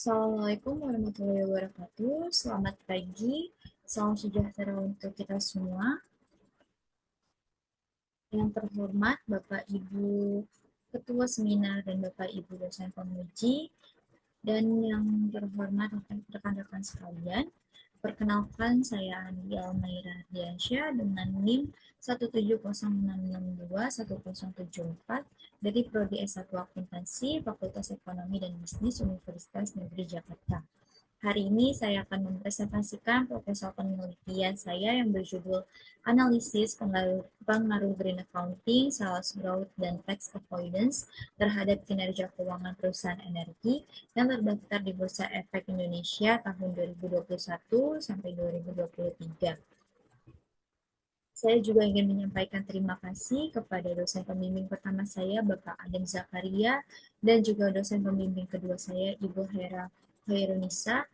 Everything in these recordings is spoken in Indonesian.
Assalamualaikum warahmatullahi wabarakatuh. Selamat pagi, salam sejahtera untuk kita semua. Yang terhormat Bapak Ibu Ketua Seminar dan Bapak Ibu dosen pemuji, dan yang terhormat rekan-rekan sekalian, perkenalkan saya Andi Almaira Ardiansyah dengan NIM 17066210774 dari Prodi S1 Akuntansi Fakultas Ekonomi dan Bisnis Universitas Negeri Jakarta. Hari ini saya akan mempresentasikan proposal penelitian saya yang berjudul Analisis Pengaruh Green Accounting, Sales Growth, dan Tax Avoidance terhadap kinerja keuangan perusahaan energi yang terdaftar di Bursa Efek Indonesia tahun 2021 sampai 2023. Saya juga ingin menyampaikan terima kasih kepada dosen pembimbing pertama saya, Bapak Adem Zakaria, dan juga dosen pembimbing kedua saya, Ibu Hera Khairunisa,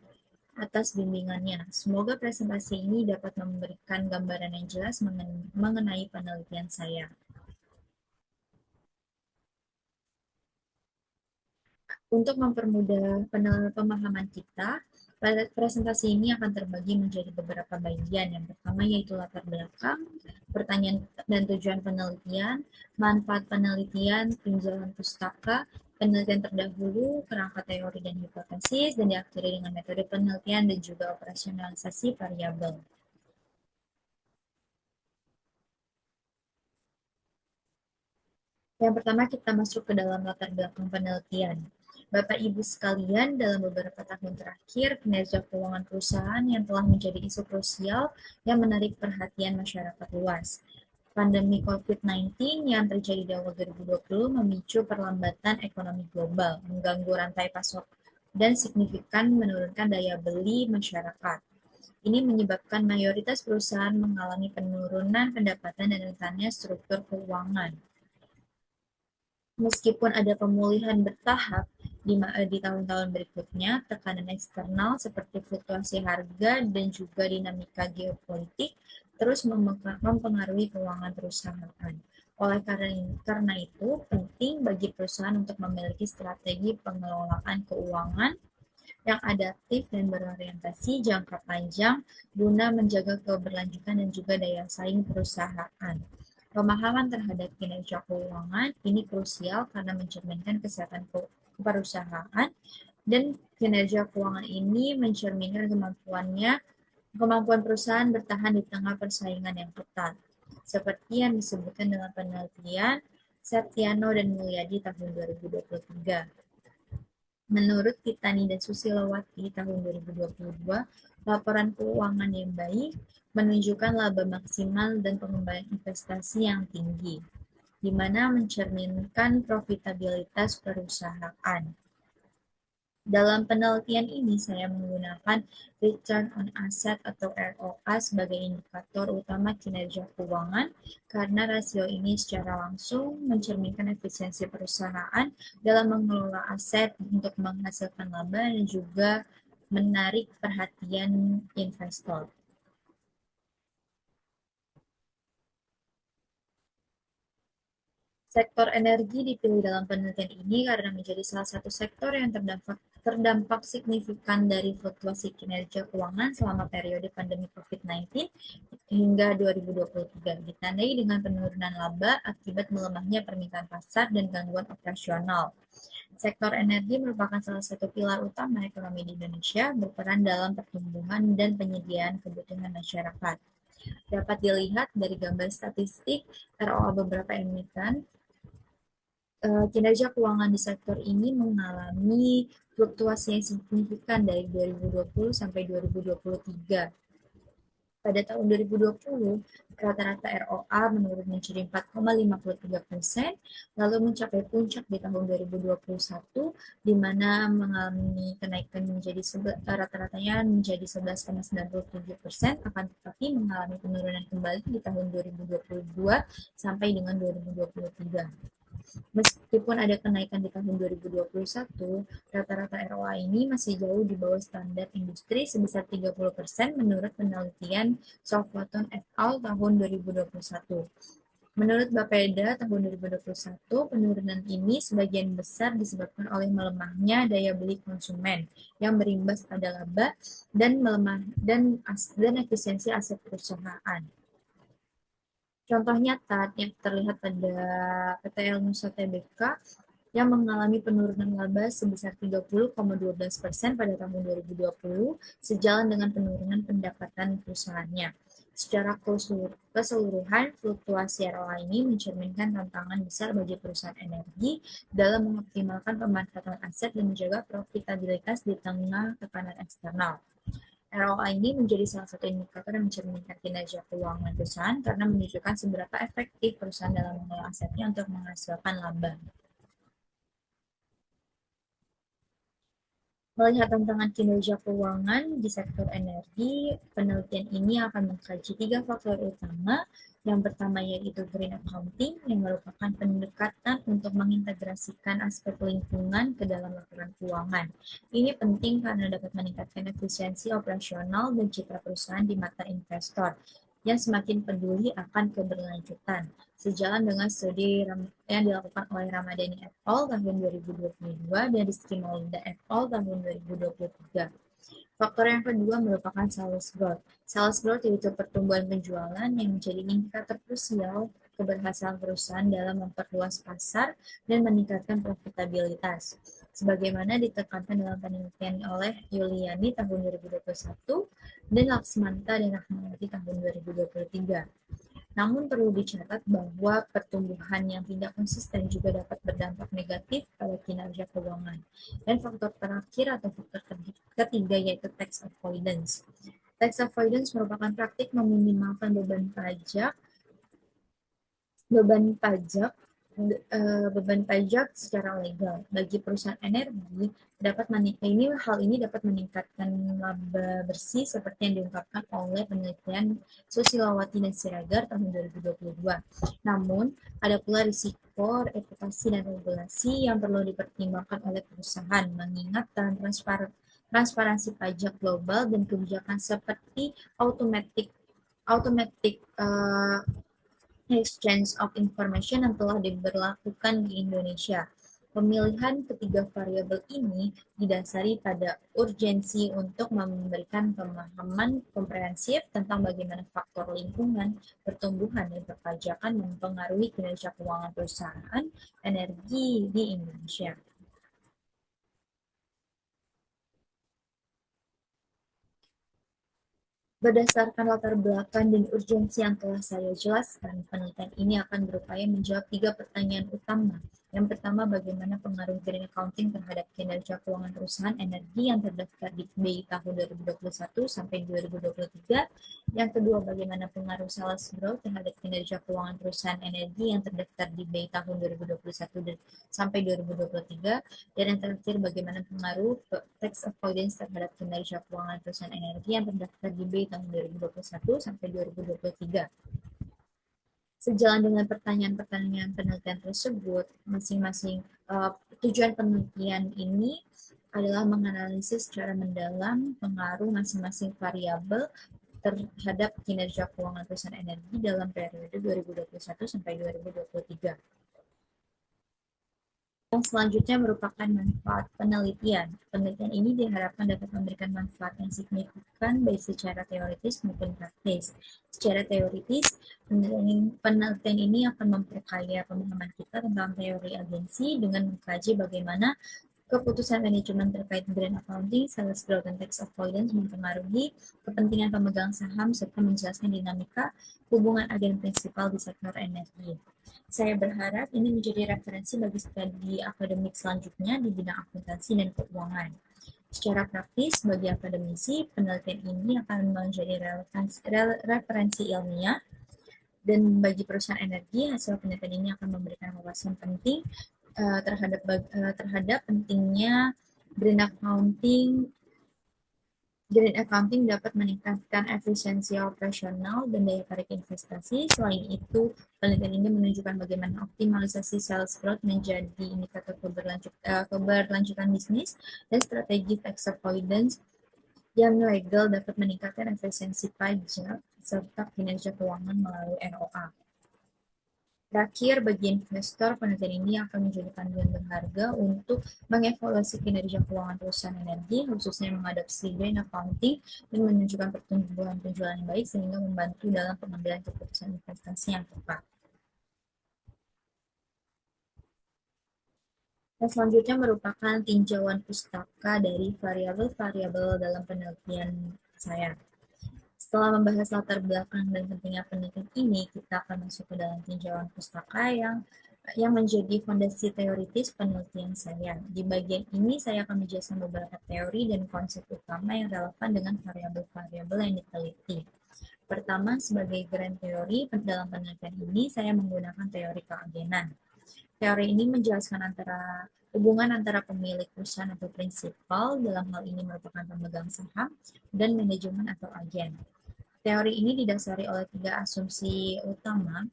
atas bimbingannya. Semoga presentasi ini dapat memberikan gambaran yang jelas mengenai penelitian saya. Untuk mempermudah pemahaman kita, presentasi ini akan terbagi menjadi beberapa bagian. Yang pertama yaitu latar belakang, pertanyaan dan tujuan penelitian, manfaat penelitian, tinjauan pustaka, penelitian terdahulu, kerangka teori dan hipotesis, dan diakhiri dengan metode penelitian dan juga operasionalisasi variabel. Yang pertama kita masuk ke dalam latar belakang penelitian. Bapak Ibu sekalian, dalam beberapa tahun terakhir, kinerja keuangan perusahaan yang telah menjadi isu krusial yang menarik perhatian masyarakat luas. Pandemi COVID-19 yang terjadi di awal 2020 memicu perlambatan ekonomi global, mengganggu rantai pasok, dan signifikan menurunkan daya beli masyarakat. Ini menyebabkan mayoritas perusahaan mengalami penurunan pendapatan dan rentannya struktur keuangan. Meskipun ada pemulihan bertahap di tahun-tahun berikutnya, tekanan eksternal seperti fluktuasi harga dan juga dinamika geopolitik terus mempengaruhi keuangan perusahaan. Oleh karena itu, penting bagi perusahaan untuk memiliki strategi pengelolaan keuangan yang adaptif dan berorientasi jangka panjang guna menjaga keberlanjutan dan juga daya saing perusahaan. Pemahaman terhadap kinerja keuangan ini krusial karena mencerminkan kesehatan perusahaan, dan kinerja keuangan ini mencerminkan kemampuan perusahaan bertahan di tengah persaingan yang ketat. Seperti yang disebutkan dalam penelitian Septiano dan Mulyadi tahun 2023. Menurut Titani dan Susilowati tahun 2022, laporan keuangan yang baik menunjukkan laba maksimal dan pengembangan investasi yang tinggi, di mana mencerminkan profitabilitas perusahaan. Dalam penelitian ini, saya menggunakan Return on Asset atau ROA sebagai indikator utama kinerja keuangan karena rasio ini secara langsung mencerminkan efisiensi perusahaan dalam mengelola aset untuk menghasilkan laba dan juga menarik perhatian investor. Sektor energi dipilih dalam penelitian ini karena menjadi salah satu sektor yang terdampak signifikan dari fluktuasi kinerja keuangan selama periode pandemi COVID-19 hingga 2023, ditandai dengan penurunan laba akibat melemahnya permintaan pasar dan gangguan operasional. Sektor energi merupakan salah satu pilar utama ekonomi di Indonesia, berperan dalam pertumbuhan dan penyediaan kebutuhan masyarakat. Dapat dilihat dari gambar statistik ROA beberapa emiten, kinerja keuangan di sektor ini mengalami fluktuasi yang signifikan dari 2020 sampai 2023. Pada tahun 2020, rata-rata ROA menurun menjadi 4,53%, lalu mencapai puncak di tahun 2021, di mana mengalami kenaikan menjadi rata-ratanya menjadi 11,97%, akan tetapi mengalami penurunan kembali di tahun 2022 sampai dengan 2023. Meskipun ada kenaikan di tahun 2021, rata-rata ROA ini masih jauh di bawah standar industri sebesar 30% menurut penelitian Softwaton et al. Tahun 2021. Menurut Bapeda tahun 2021, penurunan ini sebagian besar disebabkan oleh melemahnya daya beli konsumen yang berimbas pada laba dan melemah dan efisiensi aset perusahaan. Contoh nyata yang terlihat pada PTL Nusa Tbk yang mengalami penurunan laba sebesar 30,12% pada tahun 2020 sejalan dengan penurunan pendapatan perusahaannya. Secara keseluruhan, fluktuasi ROA ini mencerminkan tantangan besar bagi perusahaan energi dalam mengoptimalkan pemanfaatan aset dan menjaga profitabilitas di tengah tekanan eksternal. ROA ini menjadi salah satu indikator yang mencerminkan kinerja keuangan perusahaan karena menunjukkan seberapa efektif perusahaan dalam mengelola asetnya untuk menghasilkan laba. Melihat tantangan kinerja keuangan di sektor energi, penelitian ini akan mengkaji 3 faktor utama. Yang pertama yaitu green accounting, yang merupakan pendekatan untuk mengintegrasikan aspek lingkungan ke dalam laporan keuangan. Ini penting karena dapat meningkatkan efisiensi operasional dan citra perusahaan di mata investor yang semakin peduli akan keberlanjutan. Sejalan dengan studi yang dilakukan oleh Ramadhani et al. Tahun 2022 dan Rizky Maulida et al. Tahun 2023. Faktor yang kedua merupakan sales growth. Sales growth yaitu pertumbuhan penjualan yang menjadi indikator krusial keberhasilan perusahaan dalam memperluas pasar dan meningkatkan profitabilitas. Sebagaimana ditekankan dalam penelitian oleh Yuliani tahun 2021 dan Laksmanta dan Rahmawati tahun 2023. Namun perlu dicatat bahwa pertumbuhan yang tidak konsisten juga dapat berdampak negatif pada kinerja keuangan. Dan faktor terakhir atau faktor ketiga yaitu tax avoidance. Tax avoidance merupakan praktik meminimalkan beban pajak beban pajak secara legal bagi perusahaan energi hal ini dapat meningkatkan laba bersih seperti yang diungkapkan oleh penelitian Susilawati dan Siregar tahun 2022. Namun, ada pula risiko reputasi dan regulasi yang perlu dipertimbangkan oleh perusahaan mengingat transparansi pajak global dan kebijakan seperti automatic exchange of information yang telah diberlakukan di Indonesia. Pemilihan ketiga variabel ini didasari pada urgensi untuk memberikan pemahaman komprehensif tentang bagaimana faktor lingkungan, pertumbuhan, dan perpajakan mempengaruhi kinerja keuangan perusahaan energi di Indonesia. Berdasarkan latar belakang dan urgensi yang telah saya jelaskan, penelitian ini akan berupaya menjawab 3 pertanyaan utama. Yang pertama, bagaimana pengaruh green accounting terhadap kinerja keuangan perusahaan energi yang terdaftar di BI tahun 2021 sampai 2023. Yang kedua, bagaimana pengaruh sales growth terhadap kinerja keuangan perusahaan energi yang terdaftar di BI tahun 2021 sampai 2023. Dan yang terakhir, bagaimana pengaruh tax avoidance terhadap kinerja keuangan perusahaan energi yang terdaftar di BI tahun 2021 sampai 2023. Sejalan dengan pertanyaan-pertanyaan penelitian tersebut, tujuan penelitian ini adalah menganalisis secara mendalam pengaruh masing-masing variabel terhadap kinerja keuangan perusahaan energi dalam periode 2021 sampai 2023. Yang selanjutnya merupakan manfaat penelitian. Penelitian ini diharapkan dapat memberikan manfaat yang signifikan baik secara teoritis maupun praktis. Secara teoritis, penelitian ini akan memperkaya pemahaman kita tentang teori agensi dengan mengkaji bagaimana keputusan manajemen terkait green accounting, sales growth, dan tax avoidance mempengaruhi kepentingan pemegang saham serta menjelaskan dinamika hubungan agen prinsipal di sektor energi. Saya berharap ini menjadi referensi bagi studi akademik selanjutnya di bidang akuntansi dan keuangan. Secara praktis, bagi akademisi, penelitian ini akan menjadi referensi ilmiah, dan bagi perusahaan energi, hasil penelitian ini akan memberikan wawasan penting terhadap pentingnya green accounting. Green accounting dapat meningkatkan efisiensi operasional dan daya tarik investasi. Selain itu, penelitian ini menunjukkan bagaimana optimalisasi sales growth menjadi indikator keberlanjutan bisnis dan strategi tax avoidance yang legal dapat meningkatkan efisiensi pajak serta kinerja keuangan melalui ROA. Terakhir, bagi investor, penelitian ini akan menjadi panduan berharga untuk mengevaluasi kinerja keuangan perusahaan energi, khususnya mengadopsi green accounting dan menunjukkan pertumbuhan penjualan yang baik sehingga membantu dalam pengambilan keputusan investasi yang tepat. Dan selanjutnya merupakan tinjauan pustaka dari variabel-variabel dalam penelitian saya. Setelah membahas latar belakang dan pentingnya penelitian ini, kita akan masuk ke dalam tinjauan pustaka yang menjadi fondasi teoritis penelitian saya. Di bagian ini saya akan menjelaskan beberapa teori dan konsep utama yang relevan dengan variabel-variabel yang diteliti. Pertama, sebagai grand teori dalam penelitian ini, saya menggunakan teori keagenan. Teori ini menjelaskan hubungan antara pemilik perusahaan atau prinsipal, dalam hal ini merupakan pemegang saham, dan manajemen atau agen. Teori ini didasari oleh tiga asumsi utama.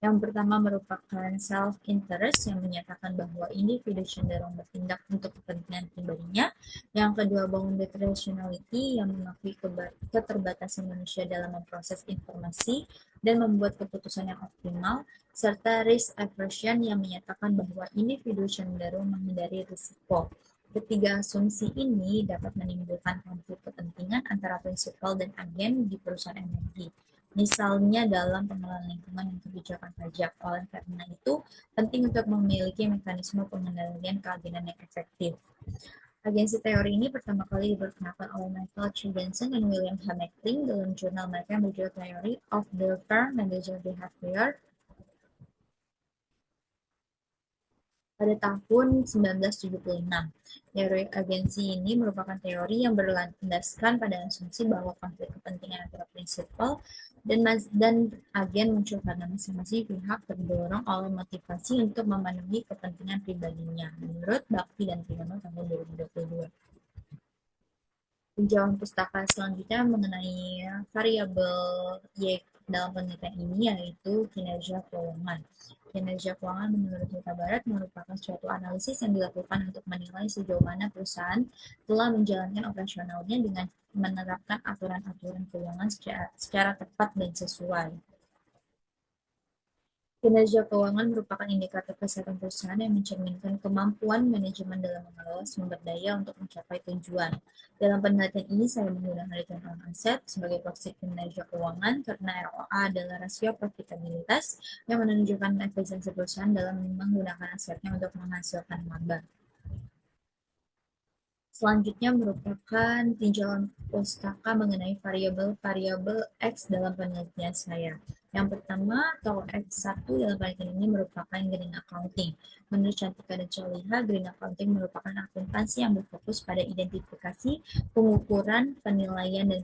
Yang pertama merupakan self-interest yang menyatakan bahwa individu cenderung bertindak untuk kepentingan pribadinya. Yang kedua, bounded rationality yang mengakui keterbatasan manusia dalam memproses informasi dan membuat keputusan yang optimal. Serta risk aversion yang menyatakan bahwa individu cenderung menghindari risiko. Ketiga asumsi ini dapat menimbulkan konflik kepentingan antara prinsipal dan agen di perusahaan energi. Misalnya dalam pengelolaan lingkungan dan kebijakan pajak. Oleh karena itu, penting untuk memiliki mekanisme pengendalian keagenan yang efektif. Agensi teori ini pertama kali diperkenalkan oleh Michael C. Benson dan William H. McLean dalam jurnal mereka yang berjudul Theory of the Firm Manager Behavior pada tahun 1976. Teori agensi ini merupakan teori yang berlandaskan pada asumsi bahwa konflik kepentingan antara prinsipal dan agen muncul karena masing-masing pihak terdorong oleh motivasi untuk memenuhi kepentingan pribadinya, menurut Bakti dan Triyono tahun 2022. Tinjauan pustaka selanjutnya mengenai variabel Y dalam penelitian ini yaitu kinerja keuangan. Kinerja keuangan menurut Huta Barat merupakan suatu analisis yang dilakukan untuk menilai sejauh mana perusahaan telah menjalankan operasionalnya dengan menerapkan aturan-aturan keuangan secara tepat dan sesuai. Kinerja keuangan merupakan indikator kesehatan perusahaan yang mencerminkan kemampuan manajemen dalam mengelola sumber daya untuk mencapai tujuan. Dalam penelitian ini, saya menggunakan return on asset sebagai proksi kinerja keuangan karena ROA adalah rasio profitabilitas yang menunjukkan efisiensi perusahaan dalam menggunakan asetnya untuk menghasilkan laba. Selanjutnya merupakan tinjauan pustaka mengenai variabel-variabel X dalam penelitian saya. Yang pertama, atau X1 dalam penelitian ini merupakan green accounting. Menurut Cantika dan Soliha, green accounting merupakan akuntansi yang berfokus pada identifikasi, pengukuran, penilaian, dan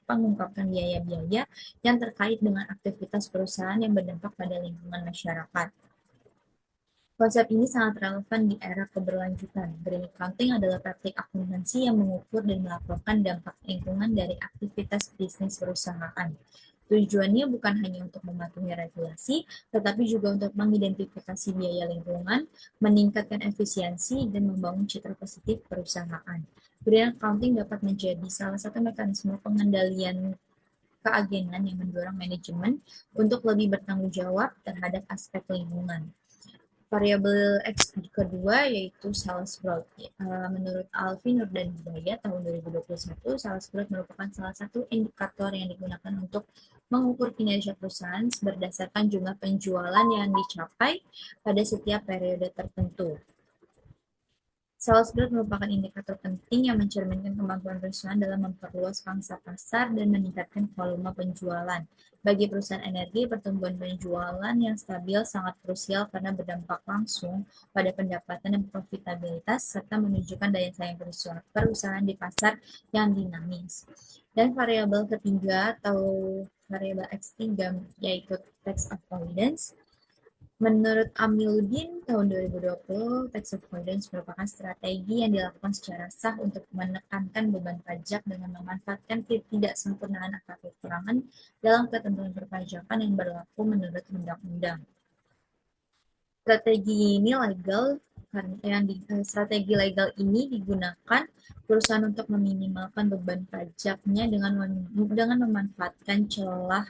pengungkapan biaya-biaya yang terkait dengan aktivitas perusahaan yang berdampak pada lingkungan masyarakat. Konsep ini sangat relevan di era keberlanjutan. Green accounting adalah praktik akuntansi yang mengukur dan melaporkan dampak lingkungan dari aktivitas bisnis perusahaan. Tujuannya bukan hanya untuk mematuhi regulasi, tetapi juga untuk mengidentifikasi biaya lingkungan, meningkatkan efisiensi, dan membangun citra positif perusahaan. Green accounting dapat menjadi salah satu mekanisme pengendalian keagenan yang mendorong manajemen untuk lebih bertanggung jawab terhadap aspek lingkungan. Variabel X kedua yaitu sales growth. Menurut Alvin Nur dan Hidayat tahun 2021, sales growth merupakan salah satu indikator yang digunakan untuk mengukur kinerja perusahaan berdasarkan jumlah penjualan yang dicapai pada setiap periode tertentu. Sales growth merupakan indikator penting yang mencerminkan kemampuan perusahaan dalam memperluas pangsa pasar dan meningkatkan volume penjualan. Bagi perusahaan energi, pertumbuhan penjualan yang stabil sangat krusial karena berdampak langsung pada pendapatan dan profitabilitas serta menunjukkan daya saing perusahaan di pasar yang dinamis. Dan variabel ketiga atau variabel X3 yaitu tax avoidance. Menurut Amiluddin tahun 2020, tax avoidance merupakan strategi yang dilakukan secara sah untuk menekankan beban pajak dengan memanfaatkan ketidaksempurnaan atau kekurangan dalam ketentuan perpajakan yang berlaku menurut undang-undang. Strategi legal ini digunakan perusahaan untuk meminimalkan beban pajaknya dengan memanfaatkan celah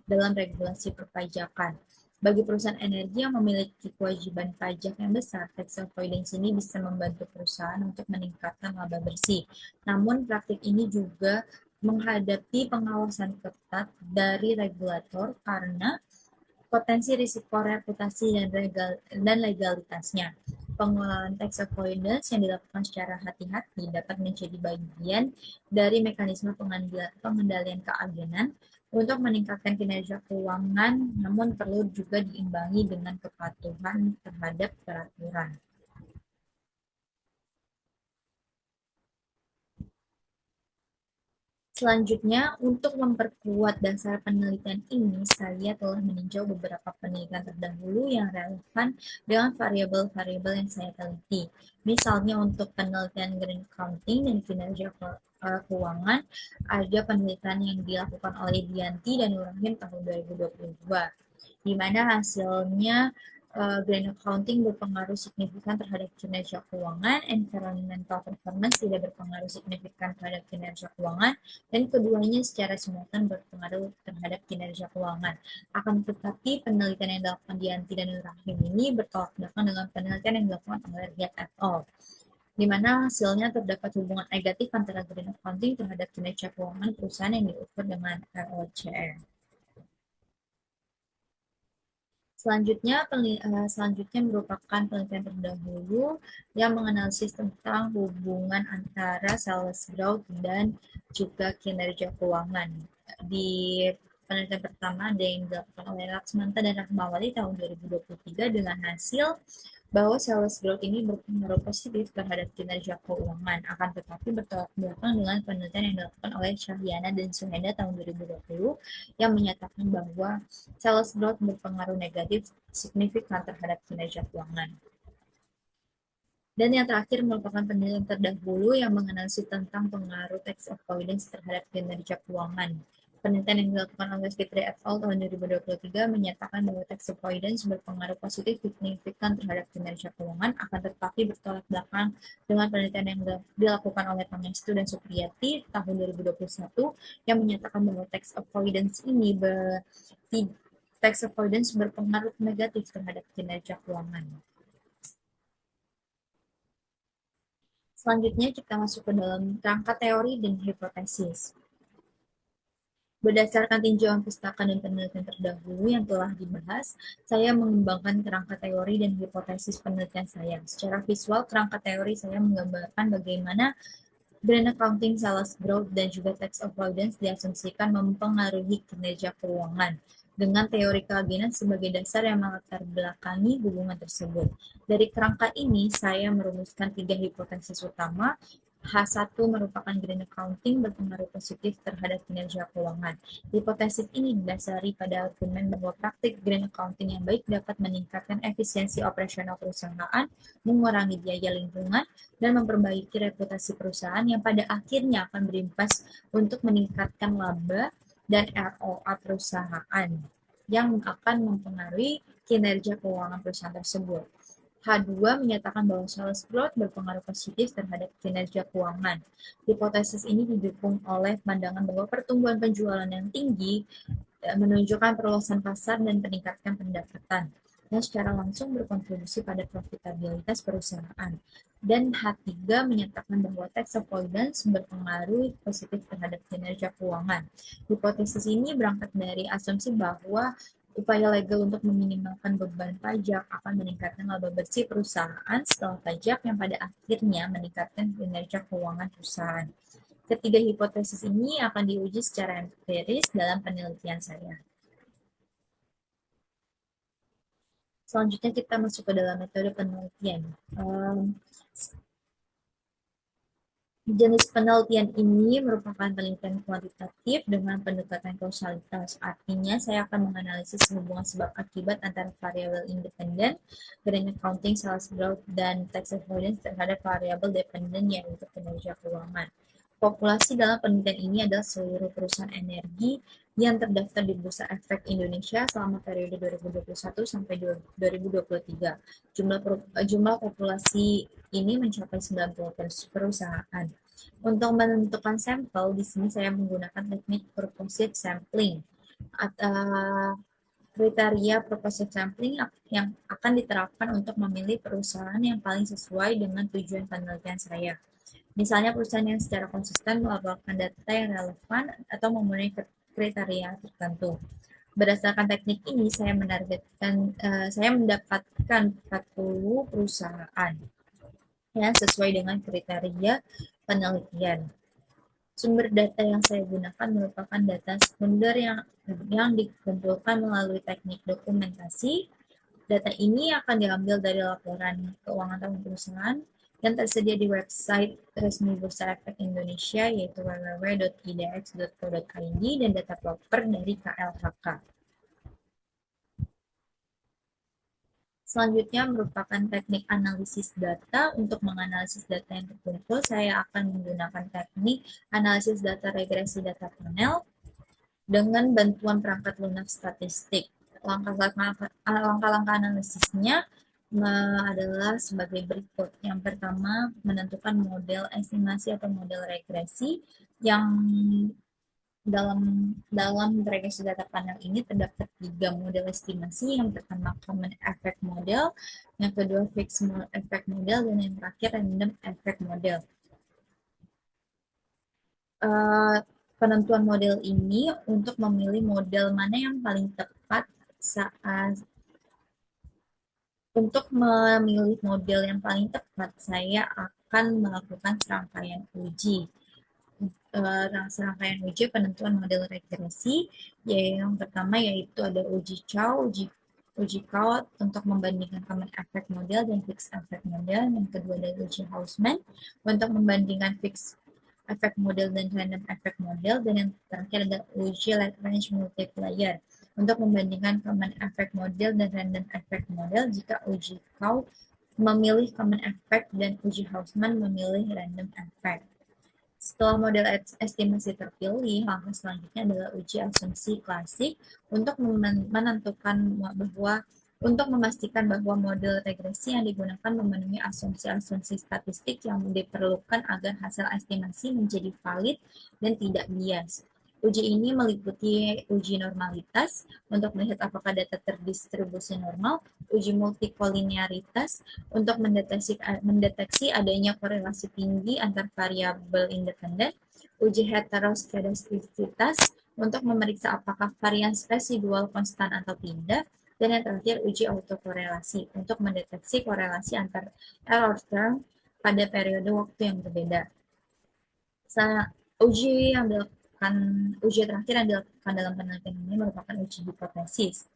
dalam regulasi perpajakan. Bagi perusahaan energi yang memiliki kewajiban pajak yang besar, tax avoidance ini bisa membantu perusahaan untuk meningkatkan laba bersih. Namun praktik ini juga menghadapi pengawasan ketat dari regulator karena potensi risiko reputasi dan legalitasnya. Pengelolaan tax avoidance yang dilakukan secara hati-hati dapat menjadi bagian dari mekanisme pengendalian keagenan untuk meningkatkan kinerja keuangan, namun perlu juga diimbangi dengan kepatuhan terhadap peraturan. Selanjutnya, untuk memperkuat dasar penelitian ini, saya telah meninjau beberapa penelitian terdahulu yang relevan dengan variabel-variabel yang saya teliti. Misalnya untuk penelitian green accounting dan kinerja keuangan, ada penelitian yang dilakukan oleh Dianti dan Nurahim tahun 2022, di mana hasilnya green accounting berpengaruh signifikan terhadap kinerja keuangan, environmental performance tidak berpengaruh signifikan terhadap kinerja keuangan, dan keduanya secara simultan berpengaruh terhadap kinerja keuangan. Akan tetapi, penelitian yang dilakukan di Anti dan Rahim ini bertolak belakang dengan penelitian yang dilakukan oleh Riyad et al., di mana hasilnya terdapat hubungan negatif antara green accounting terhadap kinerja keuangan perusahaan yang diukur dengan ROCE. Selanjutnya merupakan penelitian terdahulu yang menganalisis tentang hubungan antara sales growth dan juga kinerja keuangan. Di penelitian pertama ada yang dilakukan oleh Laksmanta dan Rahmawati tahun 2023 dengan hasil bahwa sales growth ini berpengaruh positif terhadap kinerja keuangan, akan tetapi bertolak belakang dengan penelitian yang dilakukan oleh Syahyana dan Suhenda tahun 2020 yang menyatakan bahwa sales growth berpengaruh negatif signifikan terhadap kinerja keuangan. Dan yang terakhir merupakan penelitian terdahulu yang menganalisis tentang pengaruh tax avoidance terhadap kinerja keuangan. Penelitian yang dilakukan oleh Fitri et al. Tahun 2023 menyatakan bahwa tax avoidance berpengaruh positif signifikan terhadap kinerja keuangan, akan tetapi bertolak belakang dengan penelitian yang dilakukan oleh Pangestu dan Supriyati tahun 2021 yang menyatakan bahwa tax avoidance ini tax avoidance berpengaruh negatif terhadap kinerja keuangan. Selanjutnya kita masuk ke dalam kerangka teori dan hipotesis. Berdasarkan tinjauan pustaka dan penelitian terdahulu yang telah dibahas, saya mengembangkan kerangka teori dan hipotesis penelitian saya. Secara visual, kerangka teori saya menggambarkan bagaimana brand accounting, sales growth, dan juga tax avoidance diasumsikan mempengaruhi kinerja keuangan dengan teori keagenan sebagai dasar yang melatar belakangi hubungan tersebut. Dari kerangka ini, saya merumuskan 3 hipotesis utama. H1 merupakan green accounting berpengaruh positif terhadap kinerja keuangan. Hipotesis ini didasari pada argumen bahwa praktik green accounting yang baik dapat meningkatkan efisiensi operasional perusahaan, mengurangi biaya lingkungan, dan memperbaiki reputasi perusahaan yang pada akhirnya akan berimpas untuk meningkatkan laba dan ROA perusahaan yang akan mempengaruhi kinerja keuangan perusahaan tersebut. H2 menyatakan bahwa sales growth berpengaruh positif terhadap kinerja keuangan. Hipotesis ini didukung oleh pandangan bahwa pertumbuhan penjualan yang tinggi menunjukkan perluasan pasar dan peningkatan pendapatan yang secara langsung berkontribusi pada profitabilitas perusahaan. Dan H3 menyatakan bahwa tax avoidance berpengaruh positif terhadap kinerja keuangan. Hipotesis ini berangkat dari asumsi bahwa upaya legal untuk meminimalkan beban pajak akan meningkatkan laba bersih perusahaan setelah pajak yang pada akhirnya meningkatkan kinerja keuangan perusahaan. Ketiga hipotesis ini akan diuji secara empiris dalam penelitian saya. Selanjutnya kita masuk ke dalam metode penelitian. Jenis penelitian ini merupakan penelitian kuantitatif dengan pendekatan kausalitas. Artinya, saya akan menganalisis hubungan sebab akibat antara variabel independen, green accounting, sales growth, dan tax avoidance terhadap variabel dependen yaitu kinerja keuangan. Populasi dalam penelitian ini adalah seluruh perusahaan energi yang terdaftar di Bursa Efek Indonesia selama periode 2021 sampai 2023. Jumlah populasi ini mencapai 90 perusahaan. Untuk menentukan sampel, di sini saya menggunakan teknik purposive sampling. kriteria proposal sampling yang akan diterapkan untuk memilih perusahaan yang paling sesuai dengan tujuan penelitian saya. Misalnya perusahaan yang secara konsisten melaporkan data yang relevan atau memenuhi kriteria tertentu. Berdasarkan teknik ini, saya mendapatkan 40 perusahaan yang sesuai dengan kriteria penelitian. Sumber data yang saya gunakan merupakan data sekunder yang dikumpulkan melalui teknik dokumentasi. Data ini akan diambil dari laporan keuangan tahun perusahaan yang tersedia di website resmi Bursa Efek Indonesia, yaitu www.idx.co.id, dan data proper dari KLHK. Selanjutnya merupakan teknik analisis data. Untuk menganalisis data yang terkumpul, saya akan menggunakan teknik analisis data regresi data panel dengan bantuan perangkat lunak statistik. Langkah-langkah analisisnya adalah sebagai berikut. Yang pertama, menentukan model estimasi atau model regresi yang dalam dalam regresi data panel ini terdapat 3 model estimasi. Yang pertama common effect model, yang kedua fixed effect model, dan yang terakhir random effect model. Penentuan model ini untuk memilih model mana yang paling tepat saat untuk memilih model yang paling tepat, saya akan melakukan serangkaian uji. Serangkaian uji penentuan model regresi, yang pertama yaitu ada uji Chow, uji Kaut untuk membandingkan common effect model dan fixed effect model. Yang kedua ada uji Hausman untuk membandingkan fixed effect model dan random effect model, dan yang terakhir ada uji Lagrange multiplier untuk membandingkan common effect model dan random effect model jika uji Kaut memilih common effect dan uji Hausman memilih random effect. Setelah model estimasi terpilih, langkah selanjutnya adalah uji asumsi klasik untuk memastikan bahwa model regresi yang digunakan memenuhi asumsi-asumsi statistik yang diperlukan agar hasil estimasi menjadi valid dan tidak bias. Uji ini meliputi uji normalitas untuk melihat apakah data terdistribusi normal, uji multikolinearitas untuk mendeteksi adanya korelasi tinggi antar variabel independen, uji heteroskedastisitas untuk memeriksa apakah varians residual konstan atau tidak, dan yang terakhir uji autokorelasi untuk mendeteksi korelasi antar error term pada periode waktu yang berbeda. Uji terakhir yang dilakukan dalam penelitian ini merupakan uji hipotesis.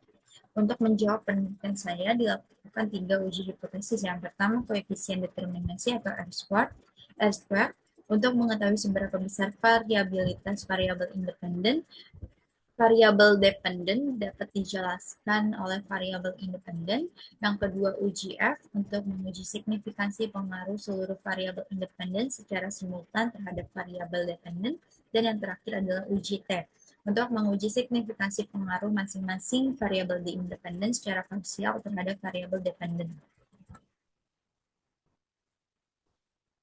Untuk menjawab penelitian saya dilakukan 3 uji hipotesis. Yang pertama, koefisien determinasi atau R-square untuk mengetahui seberapa besar variabilitas variabel independen. Variabel dependen dapat dijelaskan oleh variabel independen. Yang kedua, uji F untuk menguji signifikansi pengaruh seluruh variabel independen secara simultan terhadap variabel dependen. Dan yang terakhir adalah uji T untuk menguji signifikansi pengaruh masing-masing variabel independen secara parsial terhadap variabel dependen.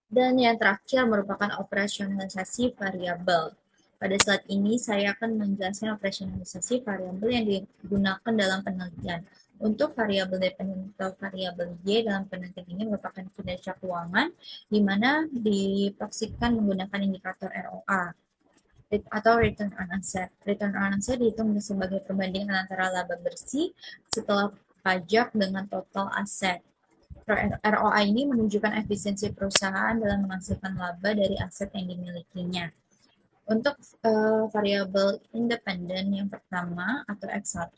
Dan yang terakhir merupakan operasionalisasi variabel. Pada saat ini saya akan menjelaskan operasionalisasi variabel yang digunakan dalam penelitian. Untuk variabel dependen atau variabel Y dalam penelitian ini merupakan kinerja keuangan, di mana diproyeksikan menggunakan indikator ROA atau return on asset. Return on asset dihitung sebagai perbandingan antara laba bersih setelah pajak dengan total aset. ROA ini menunjukkan efisiensi perusahaan dalam menghasilkan laba dari aset yang dimilikinya. Untuk variabel independen yang pertama atau X1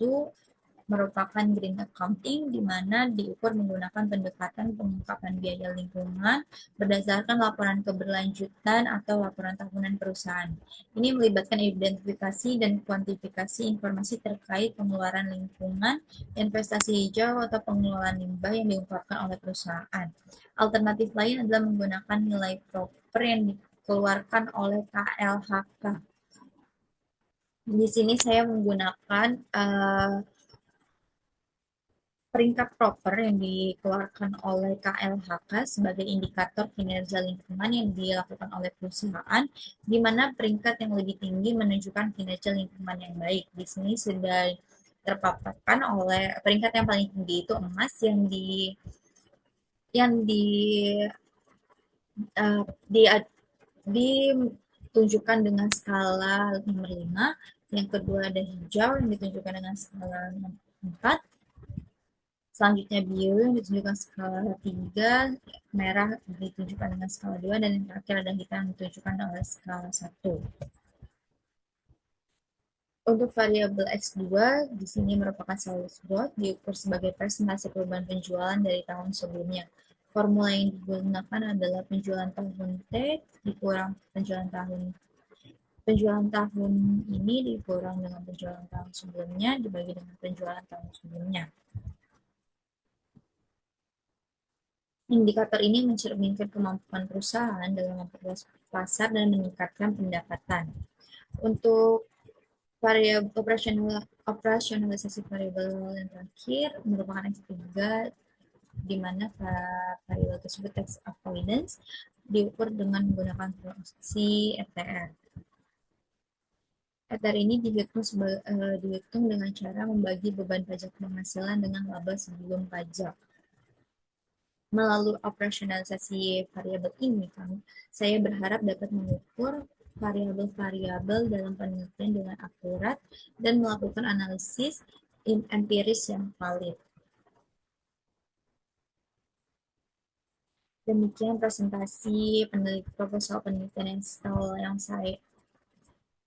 merupakan green accounting, di mana diukur menggunakan pendekatan pengungkapan biaya lingkungan berdasarkan laporan keberlanjutan atau laporan tahunan perusahaan. Ini melibatkan identifikasi dan kuantifikasi informasi terkait pengeluaran lingkungan, investasi hijau, atau pengelolaan limbah yang diungkapkan oleh perusahaan. Alternatif lain adalah menggunakan nilai proper yang dikeluarkan oleh KLHK. Di sini saya menggunakan peringkat proper yang dikeluarkan oleh KLHK sebagai indikator kinerja lingkungan yang dilakukan oleh perusahaan, di mana peringkat yang lebih tinggi menunjukkan kinerja lingkungan yang baik. Di sini sudah terpaparkan oleh peringkat yang paling tinggi itu emas yang eh, di ditunjukkan dengan skala nomor 5, yang kedua ada hijau yang ditunjukkan dengan skala 4, selanjutnya biru yang ditunjukkan skala 3, merah ditunjukkan dengan skala 2, dan yang terakhir ada hitam yang ditunjukkan oleh skala 1. Untuk variabel X2, di sini merupakan sales growth, diukur sebagai presentasi perubahan penjualan dari tahun sebelumnya. Formula yang digunakan adalah penjualan tahun T dikurang penjualan tahun ini dikurang dengan penjualan tahun sebelumnya dibagi dengan penjualan tahun sebelumnya. Indikator ini mencerminkan kemampuan perusahaan dalam memperluas pasar dan meningkatkan pendapatan. Untuk variabel operasionalisasi variabel yang terakhir merupakan yang ketiga, di mana variabel tersebut tax avoidance diukur dengan menggunakan proxy ETR. ETR ini dihitung dengan cara membagi beban pajak penghasilan dengan laba sebelum pajak. Melalui operasionalisasi variabel ini, saya berharap dapat mengukur variabel-variabel dalam penelitian dengan akurat dan melakukan analisis empiris yang valid. Demikian presentasi proposal penelitian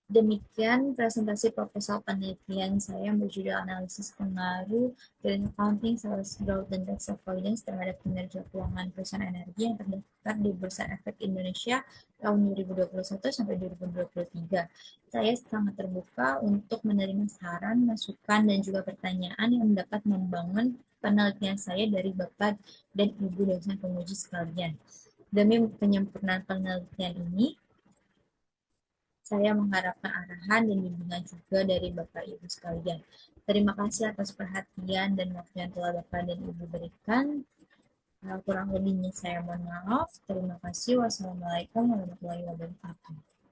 Demikian presentasi proposal penelitian saya yang berjudul analisis pengaruh dari accounting, sales growth, dan tax avoidance terhadap kinerja keuangan perusahaan energi yang terdaftar di Bursa Efek Indonesia tahun 2021 sampai 2023. Saya sangat terbuka untuk menerima saran, masukan, dan juga pertanyaan yang dapat membangun penelitian saya dari Bapak dan Ibu dosen penguji sekalian. Demi penyempurnaan penelitian ini, saya mengharapkan arahan dan bimbingan juga dari Bapak Ibu sekalian. Terima kasih atas perhatian dan waktu yang telah Bapak dan Ibu berikan. Kurang lebihnya saya mohon maaf. Terima kasih. Wassalamualaikum warahmatullahi wabarakatuh.